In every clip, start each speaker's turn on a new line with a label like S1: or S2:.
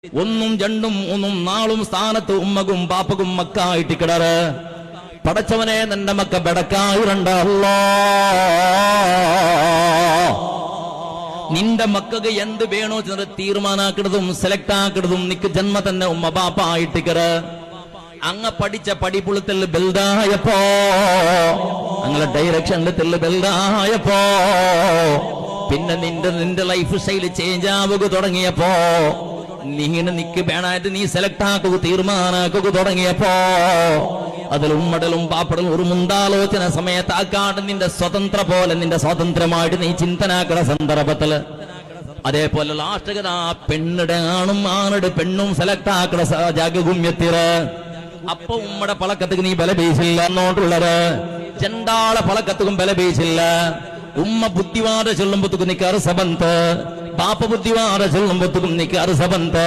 S1: ഒന്നും രണ്ടും മൂന്നും നാളും സ്ഥാനത്ത് ഉമ്മകും പാപ്പകും മക്കായിട്ട് കിടറ് പടച്ചവനെ നിന്റെ മക്ക ബെടക്കായിരണ്ടല്ലോ. നിന്റെ മക്കൾക്ക് എന്ത് വേണോ ചെന്ന് തീരുമാനാക്കിടതും സെലക്ട് ആക്കിടതും നിക്ക് ജന്മ തന്നെ ഉമ്മ പാപ്പ ആയിട്ടിക്കറ്. അങ്ങ പഠിച്ച പഠിപ്പുളത്തിൽ ബെൽഡായപ്പോ അങ്ങനെ ഡയറക്ഷനിൽ ബെൽഡായപ്പോ പിന്നെ നിന്റെ ലൈഫ് സ്റ്റൈൽ ചേഞ്ച് ആവുക തുടങ്ങിയപ്പോ നിക്ക് വേണായിട്ട് നീ സെലക്ട് ആക്കുക തീരുമാനാക്കുക തുടങ്ങിയപ്പോ അതിൽ ഉമ്മടലും പാപ്പടലും ഒരു മുന്താലോചന സമയത്താക്കാണ്ട് നിന്റെ സ്വതന്ത്ര പോലെ നിന്റെ സ്വാതന്ത്ര്യമായിട്ട് നീ ചിന്തനാക്കുന്ന സന്ദർഭത്തില് അതേപോലെ ലാസ്റ്റ് പെണ്ണിടെ ആണും പെണ്ണും സെലക്ട് ആക്കുന്ന ജാഗുമ്യത്തില് അപ്പൊ ഉമ്മടെ പളക്കത്തേക്ക് നീ ബലപേശില്ല എന്നോട്ടുള്ളത് ചെണ്ടാള പളക്കത്തും ബലപേശില്ല. ഉമ്മ ബുദ്ധിവാദ ചൊല്ലുമ്പോഴത്തേക്കും നിക്ക് അറുസബന്ത് പാപ്പ ബുദ്ധിവാദ ചൊല്ലുമ്പോഴത്തേക്കും നിക്ക് അറുസബന്ത്.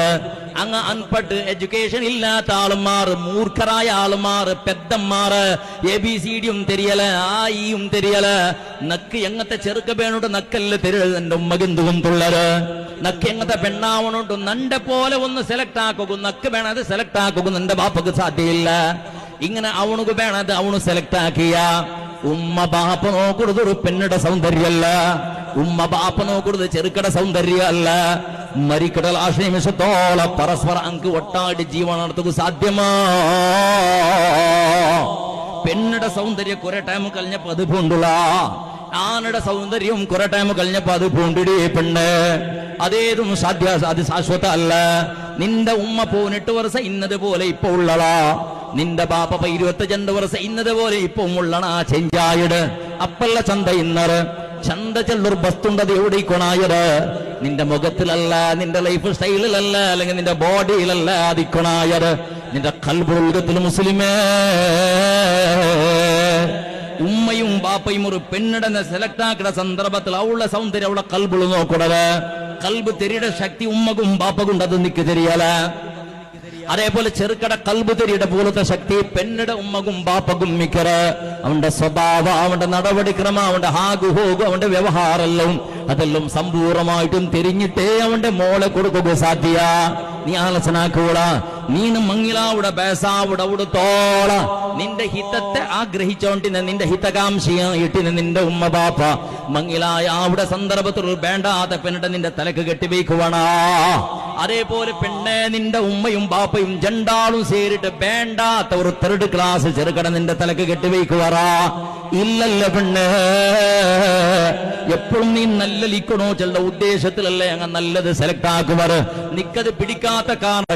S1: അങ്ങ് അൺപട്ട് എഡ്യൂക്കേഷൻ ഇല്ലാത്ത ആളുമാറ് മൂർഖരായ ആളുമാറ് പെద్దമ്മാറ് ABCD തെരിയല ആയിയും തെരിയല നക്ക് എങ്ങത്തെ ചെറുക്ക വേണോട്ട് നക്കല്ല തെരിയത് എന്റെ ഉമ്മകെന്തും തുള്ളര് നക്ക് എങ്ങത്തെ പെണ്ണാവണോട്ട് നന്റെ പോലെ ഒന്ന് സെലക്ട് ആക്കും നക്ക് വേണത് സെലക്ട് ആക്കും നിന്റെ ബാപ്പക്ക് സാധ്യയില്ല. ഇങ്ങനെ അവണക്ക് വേണത് അവണ് സെലക്ട് ആക്കിയ ഉമ്മ ബാപ്പ നോക്കുന്നത് ഒരു പെണ്ണിടെ സൗന്ദര്യമല്ല, ഉമ്മ ബാപ്പ നോക്കുന്നത് ചെറുക്കട സൗന്ദര്യമല്ല. മരിക്കടൽ ആശയമിഷത്തോളം പരസ്പരം അങ്ക് ഒട്ടാടി ജീവൻ നടത്തുക സാധ്യമാ. പെണ്ണിടെ സൗന്ദര്യം കുറെ ടൈം കഴിഞ്ഞപ്പോ അത് പൂണ്ടുള്ള ആനയുടെ സൗന്ദര്യം കുറെ ടൈം കഴിഞ്ഞപ്പോ അത് പൂണ്ടിടേ പെണ്ണ് അതേതും അത് ശാശ്വത അല്ല. നിന്റെ ഉമ്മ 18 വർഷം ഇന്നതുപോലെ ഇപ്പൊ ഉള്ളളാ, നിന്റെ ബാപ്പ 22 വർഷം ഇന്നതുപോലെ ഇപ്പൊ ഉള്ളണ ചെഞ്ചായിട് അപ്പല്ല ചന്ത ഇന്നറ് ചന്ത ചെല്ലൊരു ബസ്തുണ്ടത് എവിടെ കൊണായത് നിന്റെ മുഖത്തിലല്ല, നിന്റെ ലൈഫ് സ്റ്റൈലിലല്ല, അല്ലെങ്കിൽ നിന്റെ ബോഡിയിലല്ല അതിക്കൊണായത് നിന്റെ കൽബുൽഗത്തിൽ. മുസ്ലിമേ, ഉമ്മയും ബാപ്പയും ഒരു പെണ്ണിടനെ സെലക്ട് ആക്കുന്ന സന്ദർഭത്തിൽ അവളുടെ സൗന്ദര്യം അവളെ കൽബുൾ നോക്കുന്നത്. കൽബ് തെരിയുടെ ശക്തി ഉമ്മകും ബാപ്പകുണ്ട്, അത് നിക്ക് തെരിയല. അതേപോലെ ചെറുക്കട കൽബ് തെരിയുടെ പോലത്തെ ശക്തി പെണ്ണിടെ ഉമ്മകും ബാപ്പകും മിക്കറ്. അവന്റെ സ്വഭാവം, അവന്റെ നടപടിക്രമം, അവന്റെ ഹാഗു ഹോഗു, അവന്റെ വ്യവഹാരെല്ലാം അതെല്ലാം സമ്പൂർണമായിട്ടും തിരിഞ്ഞിട്ടേ അവന്റെ മോളെ കൊടുക്കുക സാധ്യ. നീ ആലോചനാക്കൂട നീನು ಮಂಗಿಲಾವುಡ ಬೇಸಾವುಡ ಉಡುത്തോಳ നിന്റെ ഹിതത്തെ ആഗ്രഹിച്ചോണ്ടിന് നിന്റെ ഹിതകാംക്ഷിയായിട്ടിന് നിന്റെ ഉമ്മ ബാപ്പ മങ്ങിലായ അവിടെ സന്ദർഭത്തിൽ വേണ്ടാത്ത പെണ്ണിടെ നിന്റെ തലക്ക് കെട്ടിവയ്ക്കുവാണ. അതേപോലെ പെണ്ണെ നിന്റെ ഉമ്മയും ബാപ്പയും രണ്ടാളും ചേരിട്ട് വേണ്ടാത്ത ഒരു 3rd ക്ലാസ് ചെറുകട നിന്റെ തലക്ക് കെട്ടിവയ്ക്കുവാറാ. ഇല്ലല്ല പെണ്ണ്, എപ്പോഴും നീ നല്ല ലിക്കണോ ചെല്ല ഉദ്ദേശത്തിലല്ലേ അങ്ങ് നല്ലത് സെലക്ട് ആക്കുവാറ്. നിക്കത് പിടിക്കാത്ത കാരണം